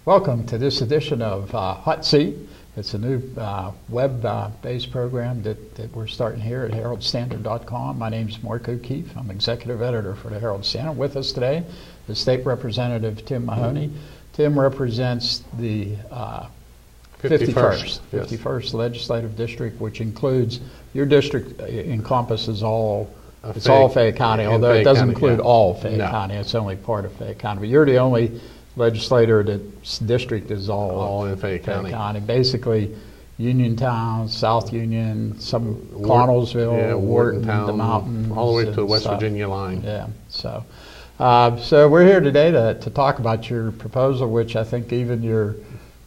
Welcome to this edition of HotSeat. It's a new web-based program that we're starting here at heraldstandard.com. My name is Mark O'Keefe. I'm executive editor for the Herald Standard. With us today is State Representative TimMahoney. Tim represents the 51st Legislative District, which includes, your district encompasses all, it's all Fayette County, although it doesn't include all Fayette County. It's only part of Fayette County. But you're the only legislator that's district is all in Fayette County. Basically, Uniontown, South Union, some Connellsville, Wharton, the mountains, all the way to the West Virginia line. Yeah. So we're here today to talk about your proposal, which I think even your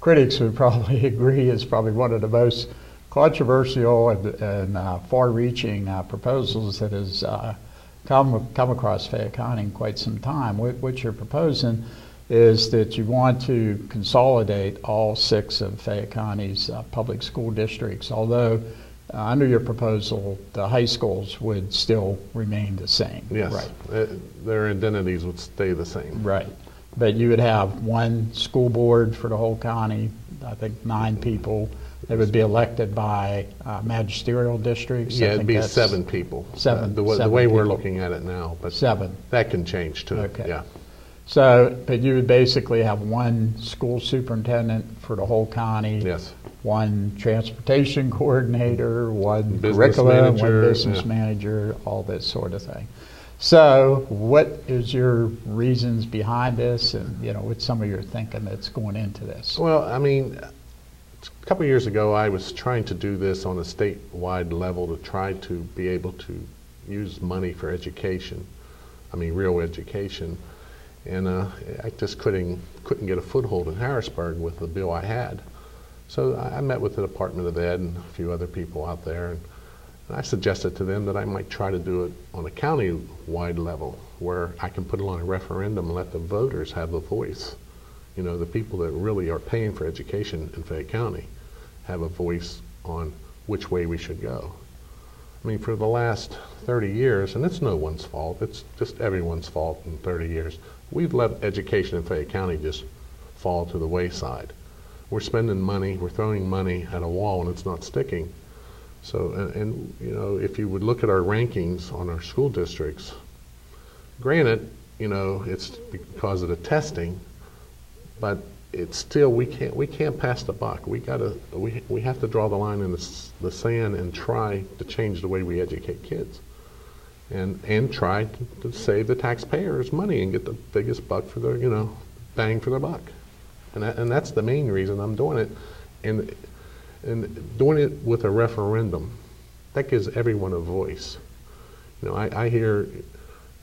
critics would probably agree is probably one of the most controversial and far-reaching proposals that has come across Fayette County in quite some time. What you're proposing is that you want to consolidate all 6 of Fayette County's public school districts, although under your proposal, the high schools would still remain the same. Yes, right. Their identities would stay the same. Right, but you would have one school board for the whole county, I think 9 people. They would be elected by magisterial districts. Yeah, it'd be 7 people. The way we're looking at it now, but 7. That can change too. Okay. Yeah. So, but you would basically have one school superintendent for the whole county. Yes. One transportation coordinator, one business curriculum, manager, one business manager, all this sort of thing. So, what is your reasons behind this, and what's some of your thinking that's going into this? Well, I mean, a couple of years ago, I was trying to do this on a statewide level to try to be able to use money for education. I mean, real education. And I just couldn't get a foothold in Harrisburg with the bill I had. So I met with the Department of Ed and a few other people out there, and I suggested to them that I might try to do it on a county-wide level where I can put it on a referendum and let the voters have a voice. The people that really are paying for education in Fayette County have a voice on which way we should go. I mean, for the last 30 years, and it's no one's fault, it's just everyone's fault in 30 years, we've let education in Fayette County just fall to the wayside. We're spending money, we're throwing money at a wall and it's not sticking. So, and if you would look at our rankings on our school districts, granted, it's because of the testing, but it's still, we can't pass the buck. We have to draw the line in the sand and try to change the way we educate kids. And try to save the taxpayers money and get the biggest buck for their, bang for their buck. And that's the main reason I'm doing it. And doing it with a referendum, that gives everyone a voice. I hear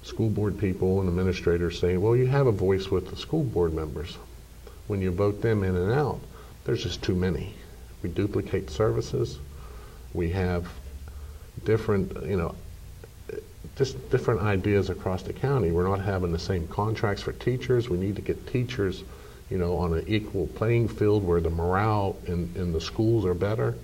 school board people and administrators saying, well, you have a voice with the school board members. When you vote them in and out, there's just too many. We duplicate services. We have different, just different ideas across the county. We're not having the same contracts for teachers. We need to get teachers, on an equal playing field where the morale in the schools are better.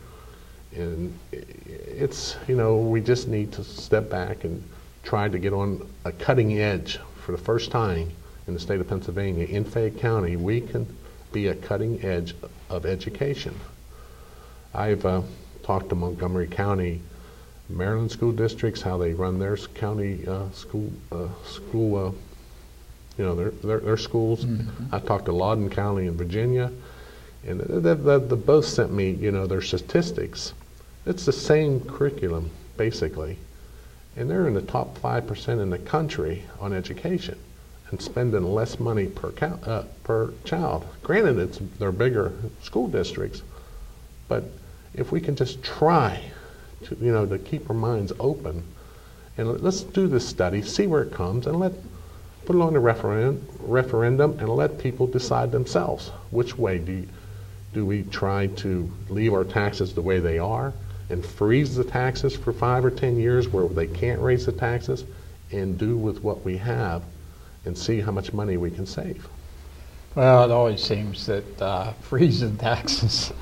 And it's, we just need to step back and try to get on a cutting edge for the first time in the state of Pennsylvania. In Fayette County, we can be a cutting edge of education. I've talked to Montgomery County, Maryland school districts, how they run their county school, their schools. Mm-hmm. I talked to Loudoun County in Virginia, and they both sent me, their statistics. It's the same curriculum, basically, and they're in the top 5% in the country on education and spending less money per child. Granted, they're bigger school districts, but if we can just try to keep our minds open, and let's do this study, see where it comes, and put it on a referendum and let people decide themselves. Which way do we try to leave our taxes the way they are and freeze the taxes for 5 or 10 years where they can't raise the taxes, and do with what we have and see how much money we can save? Well, it always seems that freezing taxes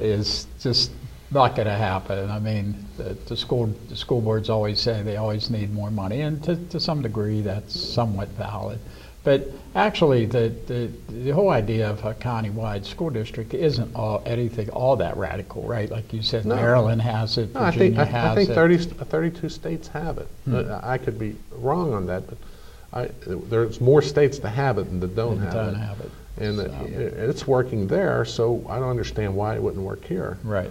is just not going to happen. I mean, the school boards always say they always need more money, and to some degree that's somewhat valid. But actually, the whole idea of a countywide school district isn't anything all that radical, right? Like you said, No. Maryland has it, No, Virginia I has think it. 32 states have it. I could be wrong on that, but there's more states that have it than that don't have it. And So. it's working there, so I don't understand why it wouldn't work here. Right.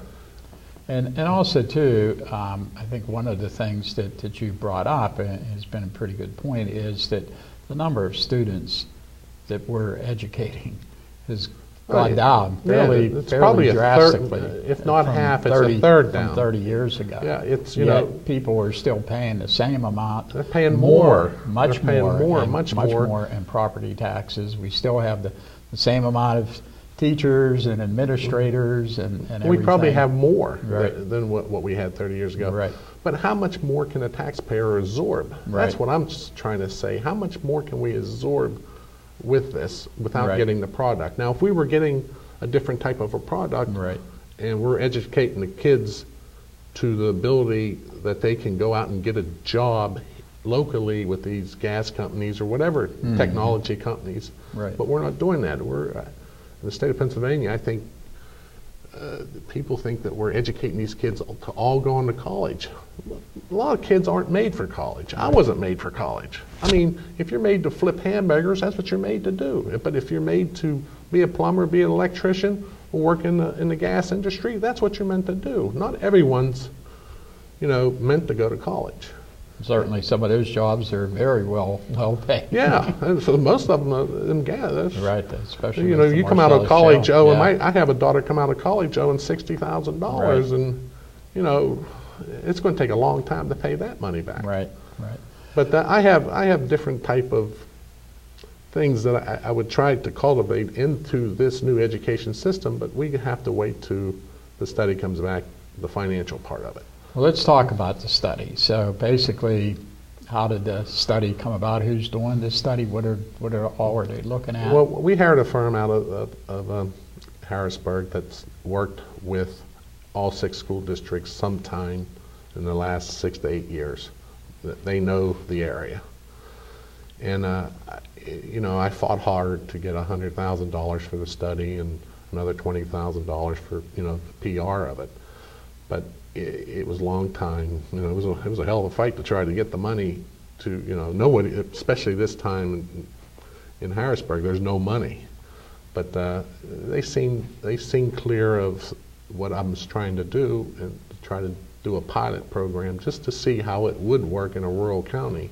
And also, too, I think one of the things that you brought up, and has been a pretty good point, is that the number of students that we're educating has gone down fairly probably drastically. A third, if not half, it's 30, a third down. From 30 years ago. Yeah, it's, Yet people are still paying the same amount. They're paying more. Much They're paying more. Much more in property taxes. We still have the same amount of teachers and administrators and everything. We probably have more Right. than what we had 30 years ago. Right. But how much more can a taxpayer absorb? Right. That's what I'm just trying to say. How much more can we absorb with this without Right. getting the product? Now, if we were getting a different type of a product, Right. and we're educating the kids to the ability that they can go out and get a job locally with these gas companies or whatever technology companies, Right. but we're not doing that. We're in the state of Pennsylvania. I think people think that we're educating these kids to all go on to college. A lot of kids aren't made for college. I wasn't made for college. I mean, if you're made to flip hamburgers, that's what you're made to do. But if you're made to be a plumber, be an electrician, or work in the gas industry, that's what you're meant to do. Not everyone's, meant to go to college. Certainly, some of those jobs are very well paid. Yeah, and so most of them in gas. That's, Right, especially you come out of college, shale. Joe, Yeah. and I have a daughter come out of college, Joe, and $60,000, Right. and it's going to take a long time to pay that money back. Right. But I have different type of things that I would try to cultivate into this new education system, but we have to wait till the study comes back, the financial part of it. Well, let's talk about the study. So basically, how did the study come about? Who's doing this study? What are they looking at? Well, we hired a firm out of Harrisburg that's worked with all 6 school districts sometime in the last 6 to 8 years. They know the area. And, I fought hard to get $100,000 for the study and another $20,000 for, the PR of it. But it was a long time. It was a hell of a fight to try to get the money to, nobody, especially this time in Harrisburg, there's no money. But they seem clear of what I was trying to do and try to do a pilot program just to see how it would work in a rural county.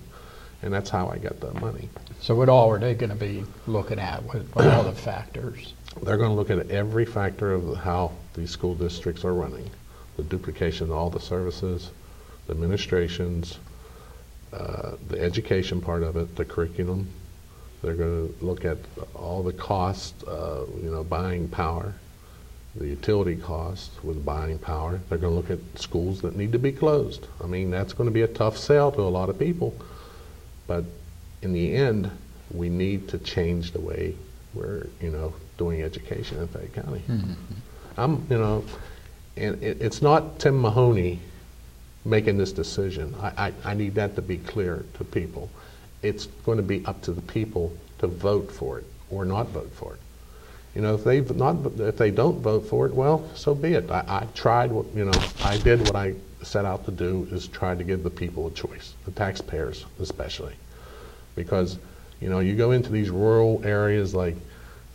And that's how I got the money. So what all are they going to be looking at? What are all the factors? They're going to look at every factor of how these school districts are running. The duplication of all the services, the administrations, the education part of it, the curriculum. They're going to look at all the costs, buying power, the utility costs with buying power. They're going to look at schools that need to be closed. I mean, that's going to be a tough sell to a lot of people. But in the end, we need to change the way we're, doing education in Fayette County. Mm-hmm. And it's not TimMahoney making this decision. I need that to be clear to people. It's going to be up to the people to vote for it or not vote for it. If they don't vote for it, well, so be it. I tried what, I did what I set out to do, is try to give the people a choice, the taxpayers especially. Because, you go into these rural areas like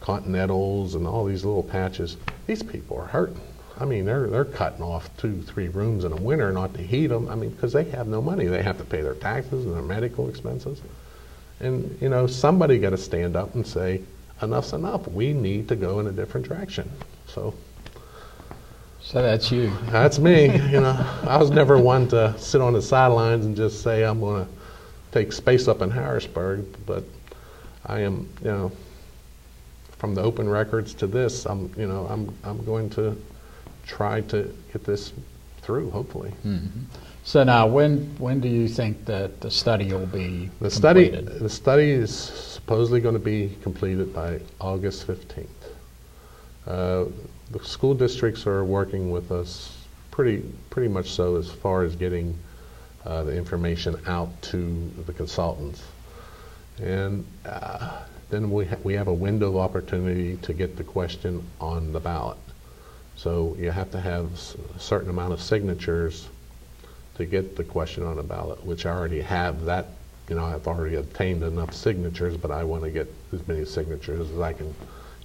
Continentals and all these little patches, these people are hurting. I mean, they're cutting off 2-3 rooms in the winter not to heat them. I mean, because they have no money. They have to pay their taxes and their medical expenses. And, somebody got to stand up and say, enough's enough. We need to go in a different direction. So that's you. That's me. I was never one to sit on the sidelines and just say I'm going to take space up in Harrisburg, but I am, from the open records to this, I'm going to try to get this through, hopefully. Mm-hmm. So now, when do you think that the study will be completed? The study is supposedly going to be completed by August 15th. The school districts are working with us pretty much so as far as getting the information out to the consultants. And then we have a window of opportunity to get the question on the ballot. So you have to have a certain amount of signatures to get the question on the ballot, which I already have that. You know, I've already obtained enough signatures, but I want to get as many signatures as I can,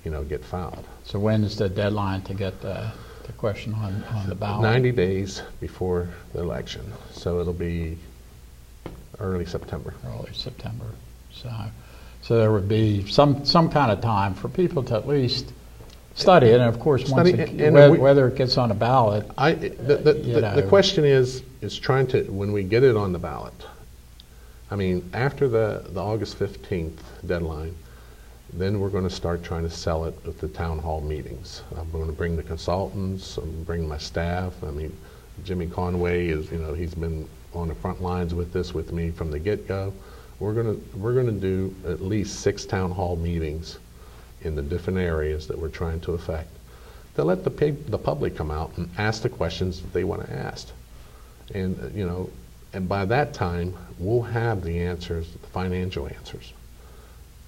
you know, get filed. So when is the deadline to get the question on the ballot? 90 days before the election. So it'll be early September. Early September. So there would be some kind of time for people to at least study it, and of course, whether it gets on a ballot. The question is trying to, when we get it on the ballot, I mean, after the August 15th deadline, then we're going to start trying to sell it at the town hall meetings. I'm going to bring the consultants, I'm bring my staff. I mean, Jimmy Conway is, you know, he's been on the front lines with this with me from the get-go. We're going to do at least 6 town hall meetings in the different areas that we're trying to affect, to let the public come out and ask the questions that they want to ask. And, you know, and by that time, we'll have the answers, the financial answers.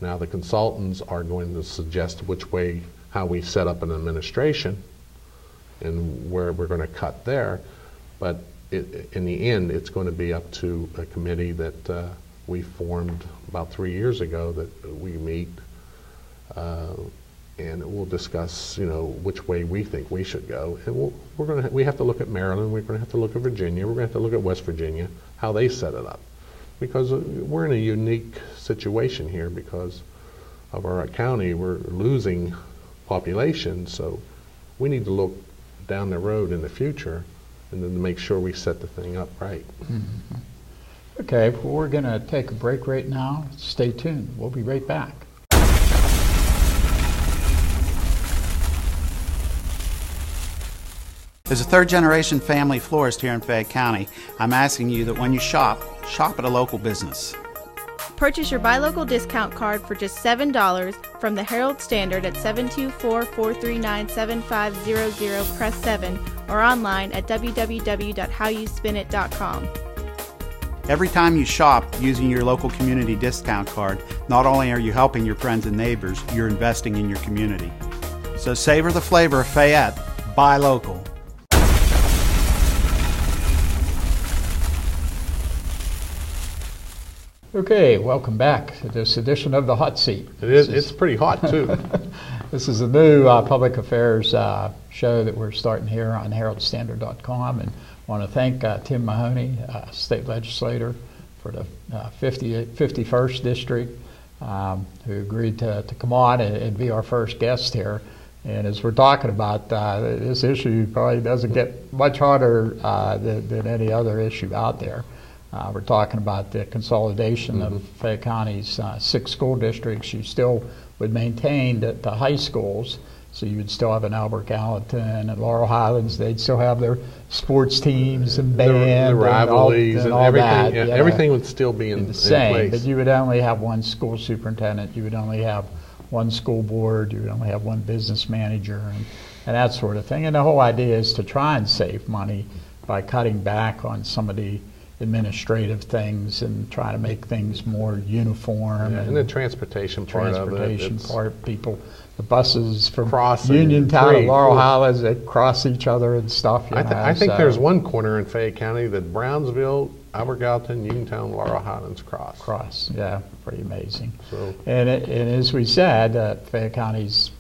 Now, the consultants are going to suggest which way, how we set up an administration and where we're going to cut there. But in the end, it's going to be up to a committee that we formed about 3 years ago that we meet, and we'll discuss, you know, which way we think we should go. And we have to look at Maryland, we're going to have to look at Virginia, we're going to have to look at West Virginia, how they set it up. Because we're in a unique situation here because of our county. We're losing population, so we need to look down the road in the future and then to make sure we set the thing up right. Mm-hmm. Okay, well, we're going to take a break right now. Stay tuned. We'll be right back. As a third-generation family florist here in Fayette County, I'm asking you that when you shop at a local business. Purchase your Buy Local discount card for just $7 from the Herald Standard at 724-439-7500, press 7, or online at www.howyouspinit.com. Every time you shop using your local community discount card, not only are you helping your friends and neighbors, you're investing in your community. So savor the flavor of Fayette. Buy local. Okay, welcome back to this edition of the Hot Seat. It's pretty hot too. This is a new public affairs show that we're starting here on heraldstandard.com, and want to thank Tim Mahoney, state legislator for the 51st district, who agreed to come on and be our first guest here. And as we're talking about, this issue probably doesn't get much harder than any other issue out there. We're talking about the consolidation of Fayette County's 6 school districts. You still would maintain the high schools, so you would still have an Albert Gallatin and Laurel Highlands. They'd still have their sports teams and band, the rivalries and all everything. that, everything would still be in the same. place. But you would only have one school superintendent. You would only have one school board. You would only have one business manager, and that sort of thing. And the whole idea is to try and save money by cutting back on some of the administrative things and try to make things more uniform. Yeah, and the transportation part of it. People, the buses from crossing Uniontown and Laurel Highlands, they cross each other and stuff. I think there's one corner in Fayette County that Brownsville, Albert Gallatin, Uniontown, Laurel Highlands cross. Yeah, pretty amazing. So, and as we said, Fayette County's,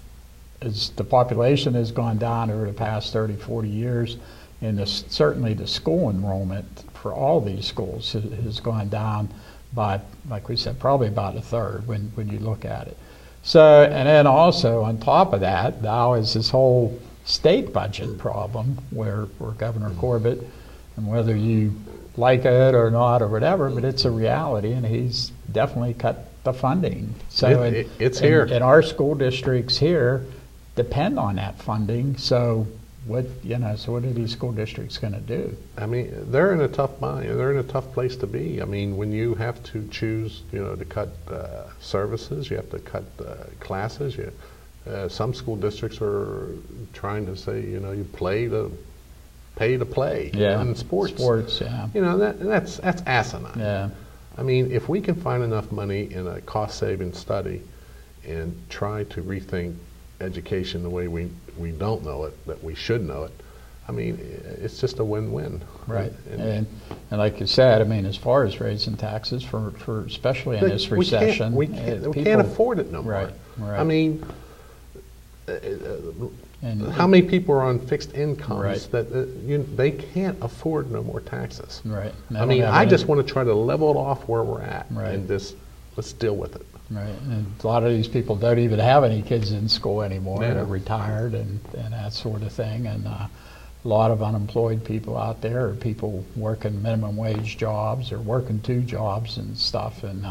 as the population has gone down over the past 30, 40 years, and certainly the school enrollment for all these schools has gone down by, like we said, probably about a third when you look at it. So, and then also on top of that, now is this whole state budget problem where Governor Corbett, and whether you like it or not or whatever, but it's a reality, and he's definitely cut the funding. So it's here. And our school districts here depend on that funding. So what are these school districts going to do? I mean, they're in a tough bind. They're in a tough place to be. I mean, when you have to choose, to cut services, you have to cut classes. Some school districts are trying to say, you pay to play. Yeah. In sports. Sports. Yeah. That's asinine. Yeah. I mean, if we can find enough money in a cost-saving study and try to rethink education the way we don't know it, that we should know it, I mean, it's just a win-win. Right. And like you said, I mean, as far as raising taxes for especially in this recession, we can't afford it no more. Right. Right. I mean, how many people are on fixed incomes that they can't afford no more taxes? Right. I mean, I just want to try to level it off where we're at and just let's deal with it. Right. And a lot of these people don't even have any kids in school anymore. Yeah. They're retired and that sort of thing. And a lot of unemployed people out there, or people working minimum wage jobs or working 2 jobs and stuff. And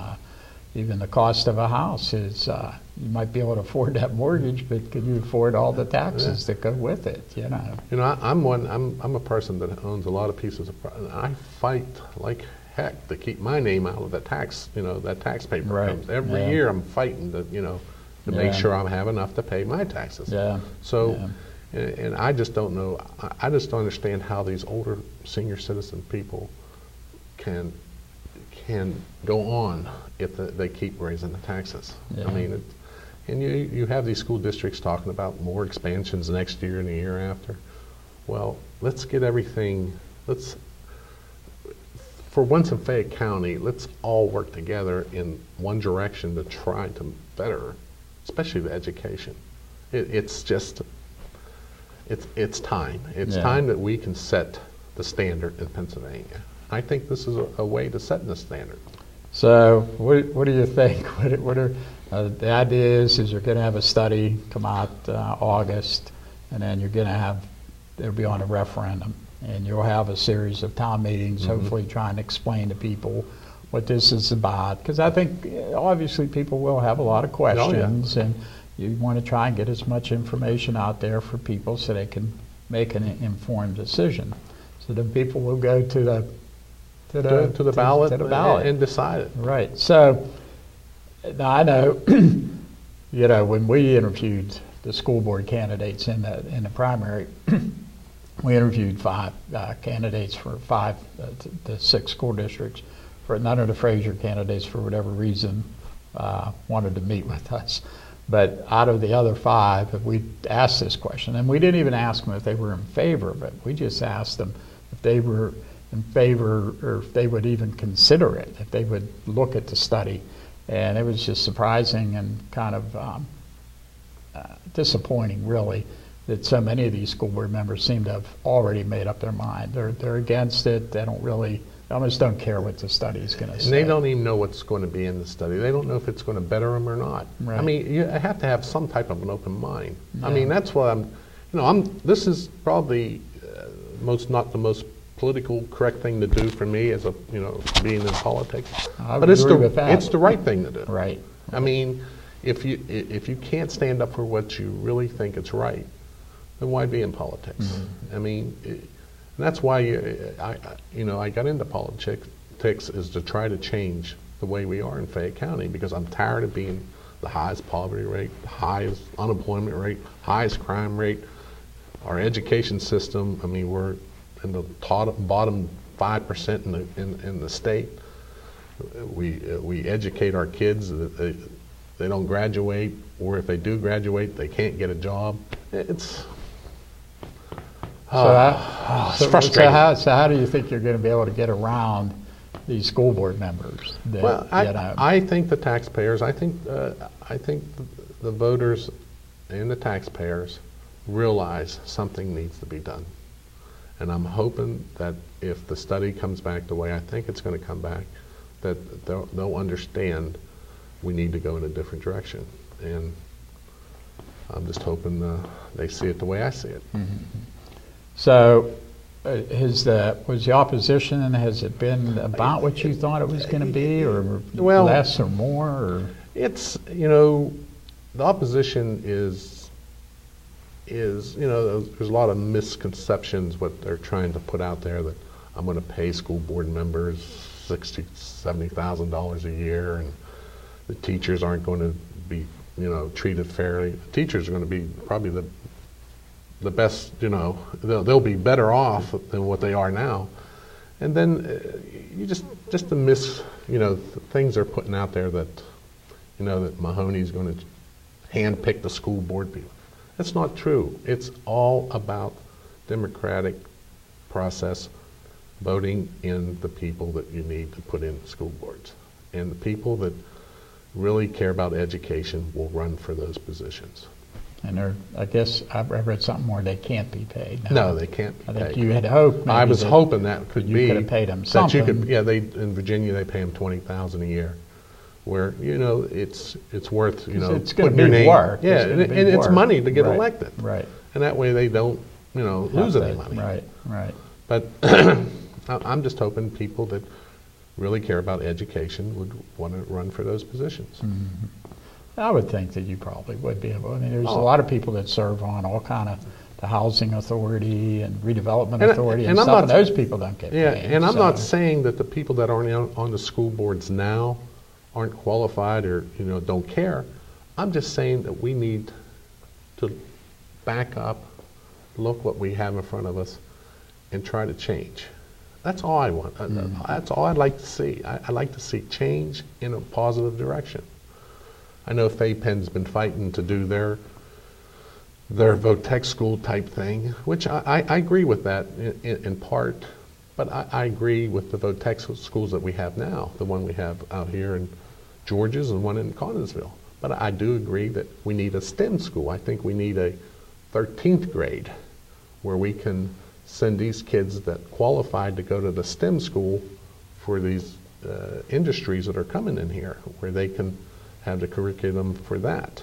even the cost of a house is, you might be able to afford that mortgage, but can you afford all the taxes that go with it? You know, I'm a person that owns a lot of pieces of property. I fight like heck to keep my name out of the tax, that tax paper comes. Every year I'm fighting to make sure I have enough to pay my taxes. Yeah. So, and I just don't know, I just don't understand how these older senior citizen people can go on if they keep raising the taxes. Yeah. I mean, and you have these school districts talking about more expansions next year and the year after. Well, let's get everything, for once in Fayette County, let's all work together in one direction to try to better, especially the education. It's time. It's time that we can set the standard in Pennsylvania. I think this is a way to set the standard. So what do you think? What are the idea is you're going to have a study come out August, and then you're going to have, it'll be on a referendum, and you'll have a series of town meetings, hopefully trying to explain to people what this is about. Because I think obviously people will have a lot of questions, and you want to try and get as much information out there for people so they can make an informed decision. So then people will go to the ballot and decide it. Right. So now I know, when we interviewed the school board candidates in the primary, we interviewed 5 candidates for 5 the 6 school districts. For none of the Fraser candidates, for whatever reason, wanted to meet with us. But out of the other 5, we asked this question, and we didn't even ask them if they were in favor of it. We just asked them if they were in favor, or if they would even consider it, if they would look at the study. And it was just surprising and kind of disappointing, really, that so many of these school board members seem to have already made up their mind. They're against it. They almost don't care what the study is going to say. And they don't even know what's going to be in the study. They don't know if it's going to better them or not. Right. I mean, you have to have some type of an open mind. Yeah. I mean, that's what this is probably not the most political correct thing to do for me as being in politics. But it's the right thing to do. Right. I mean, if you can't stand up for what you really think is right, then why be in politics? Mm-hmm. I mean, and that's why I got into politics is to try to change the way we are in Fayette County, because I'm tired of being the highest poverty rate, the highest unemployment rate, highest crime rate. Our education system, I mean, we're in the bottom 5% in the state. We educate our kids that they don't graduate, or if they do graduate, they can't get a job. It's frustrating. So how do you think you're going to be able to get around these school board members? I think the taxpayers, I think the voters and the taxpayers realize something needs to be done. And I'm hoping that if the study comes back the way I think it's going to come back, that they'll understand we need to go in a different direction. And I'm just hoping they see it the way I see it. Mm-hmm. So was the opposition, and has it been about what you thought it was going to be, or less or more? Or? It's, the opposition is there's a lot of misconceptions what they're trying to put out there, that I'm going to pay school board members $60,000-$70,000 a year, and the teachers aren't going to be treated fairly. The teachers are going to be probably the best, they'll be better off than what they are now. And then you just the things they're putting out there that, that Mahoney's going to handpick the school board people. That's not true. It's all about democratic process, voting in the people that you need to put in school boards. And the people that really care about education will run for those positions. And I guess I've read something where they can't be paid. No, they can't be paid. I think you had hoped. I was hoping that could be. You could have paid them something. In Virginia they pay them $20,000 a year, where it's worth it's putting your name. Work. Yeah, and it's money to get elected. Right. And that way they don't lose any money. Right. But I'm just hoping people that really care about education would want to run for those positions. Mm-hmm. I would think that you probably would be able. I mean, there's a lot of people that serve on all kind of the housing authority and redevelopment authority and stuff, and those people don't get paid. Yeah, and I'm not saying that the people that aren't on the school boards now aren't qualified or don't care. I'm just saying that we need to back up, look what we have in front of us, and try to change. That's all I want. That's all I'd like to see. I'd like to see change in a positive direction. I know Fay Penn's been fighting to do their vote tech school type thing, which I agree with that in part, but I agree with the vote tech schools that we have now, the one we have out here in Georges and one in Connersville. But I do agree that we need a STEM school. I think we need a 13th grade where we can send these kids that qualified to go to the STEM school for these industries that are coming in here, where they can have the curriculum for that.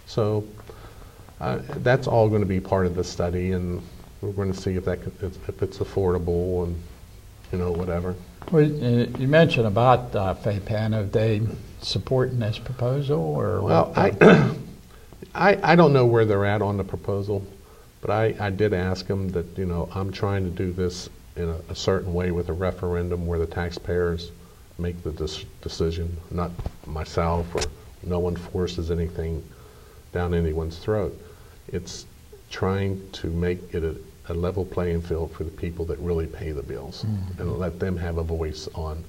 So that's all going to be part of the study, and we're going to see if it's affordable and whatever. Well, you mentioned about Fay Penn. Are they supporting this proposal, or? Well, I don't know where they're at on the proposal, but I did ask them that I'm trying to do this in a certain way with a referendum where the taxpayers make the decision, not myself, or no one forces anything down anyone's throat. It's trying to make it a level playing field for the people that really pay the bills, and let them have a voice on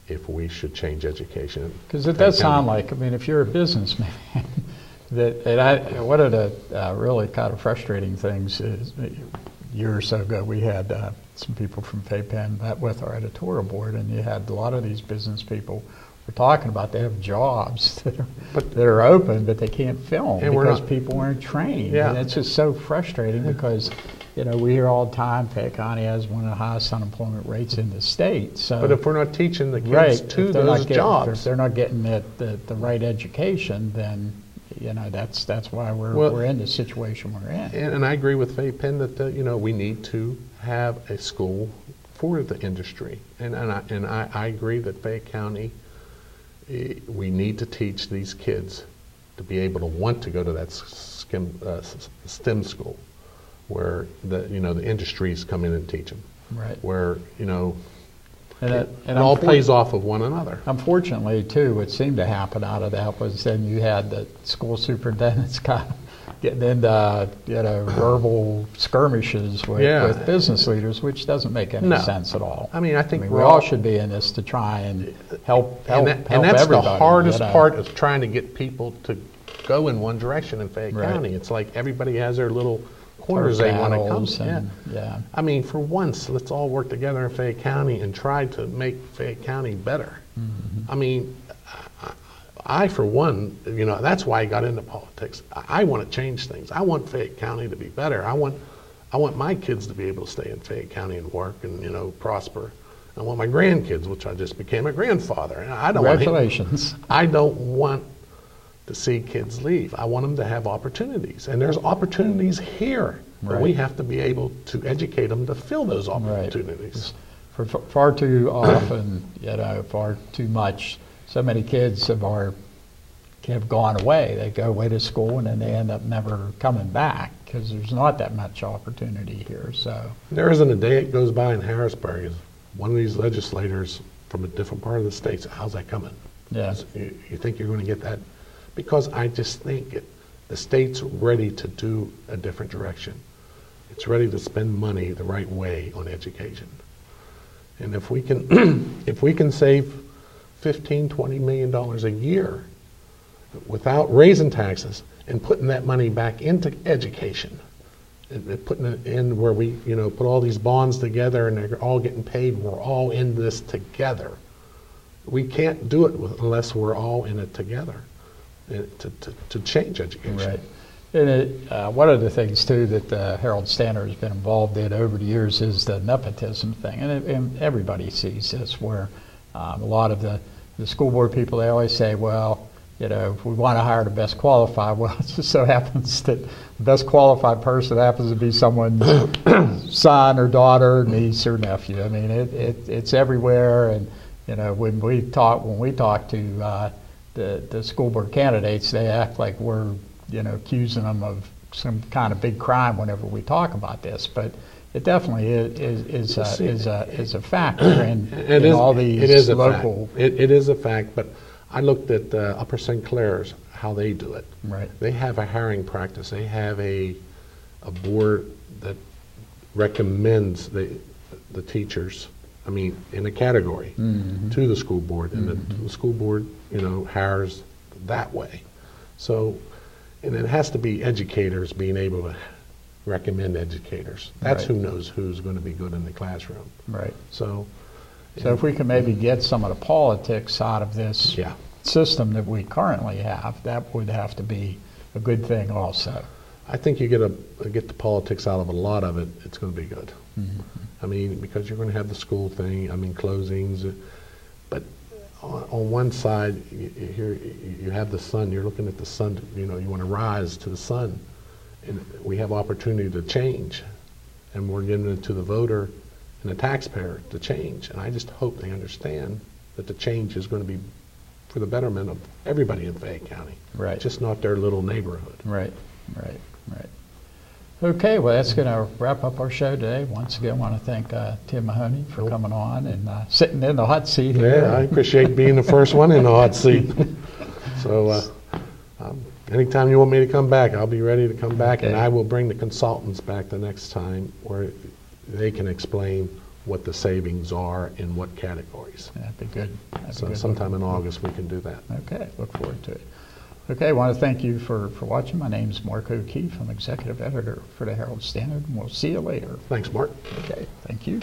if we should change education. Because it does sound like, I mean, if you're a businessman, one of the really kind of frustrating things is a year or so ago we had some people from Fay Penn met with our editorial board, and you had a lot of these business people were talking about they have jobs that are open, but they can't film because people weren't trained. Yeah. And it's just so frustrating because we hear all the time Fayette County has one of the highest unemployment rates in the state. So, but if we're not teaching the kids to those jobs, if they're not getting the right education, then that's why we're in the situation we're in. And I agree with Fay Penn that we need to have a school for the industry, and I agree that Fayette County, we need to teach these kids to be able to want to go to that STEM school, where the industries come in and teach them, right? Where it all plays off of one another. Unfortunately, too, what seemed to happen out of that was then you had the school superintendents kind of getting into verbal skirmishes with business leaders, which doesn't make any sense at all. I mean, I think we all should be in this to try and help and that's everybody. The hardest part of trying to get people to go in one direction in Fayette County. It's like everybody has their little corners they want to come. Yeah. I mean, for once, let's all work together in Fayette County and try to make Fayette County better. Mm-hmm. I mean, I for one, that's why I got into politics. I want to change things. I want Fayette County to be better. I want my kids to be able to stay in Fayette County and work and prosper. I want my grandkids, which I just became a grandfather. And Congratulations. I don't want to see kids leave. I want them to have opportunities, and there's opportunities here. Right. But we have to be able to educate them to fill those opportunities. Right. For far too often, far too much, so many kids have gone away. They go away to school and then they end up never coming back because there's not that much opportunity here. So there isn't a day it goes by in Harrisburg as one of these legislators from a different part of the state says, how's that coming? Yeah. You think you're going to get that? Because I just think the state's ready to do a different direction. It's ready to spend money the right way on education. And if we can, if we can save $15–20 million a year without raising taxes and putting that money back into education, and putting it in where we, put all these bonds together and they're all getting paid, we're all in this together. We can't do it unless we're all in it together to change education. Right. And one of the things, too, that the Herald Standard has been involved in over the years is the nepotism thing. And everybody sees this, where a lot of the school board people, they always say, well, if we want to hire the best qualified, well, it just so happens that the best qualified person happens to be someone's son or daughter, niece or nephew. I mean, it's everywhere. And, when we talk to the school board candidates, they act like we're accusing them of some kind of big crime whenever we talk about this, but it definitely is a factor in all these local. It is a fact, but I looked at Upper St. Clair's, how they do it. Right. They have a hiring practice. They have a board that recommends the teachers, in a category, to the school board, and the school board, hires that way. So. And it has to be educators being able to recommend educators. That's Right. who knows who's going to be good in the classroom. Right. So if we can maybe get some of the politics out of this yeah, system that we currently have, that would have to be a good thing also. I think you get the politics out of a lot of it, it's going to be good. Because you're going to have the school thing, closings, but on one side, you have the sun. You're looking at the sun. You want to rise to the sun, and we have opportunity to change, and we're giving it to the voter and the taxpayer to change. And I just hope they understand that the change is going to be for the betterment of everybody in Fayette County, Right. just not their little neighborhood. Right. Okay, well, that's going to wrap up our show today. Once again, I want to thank Tim Mahoney for coming on and sitting in the hot seat here. Yeah, I appreciate being the first one in the hot seat. So anytime you want me to come back, I'll be ready to come back, Okay. and I will bring the consultants back the next time where they can explain what the savings are in what categories. That'd be good. So sometime in August we can do that. Okay, look forward to it. Okay, I want to thank you for watching. My name is Mark O'Keefe. I'm executive editor for the Herald Standard, and we'll see you later. Thanks, Mark. Okay, thank you.